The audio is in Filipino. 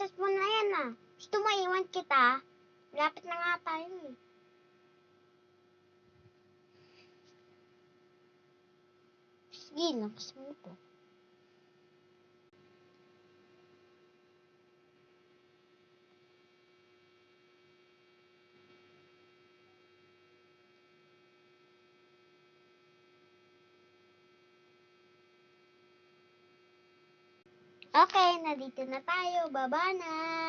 oras mo na yan ah. Gusto mo iwan kita? Lapit na nga tayo eh. Sige, lakas mo ito. Okay, nandito na tayo. Baba na.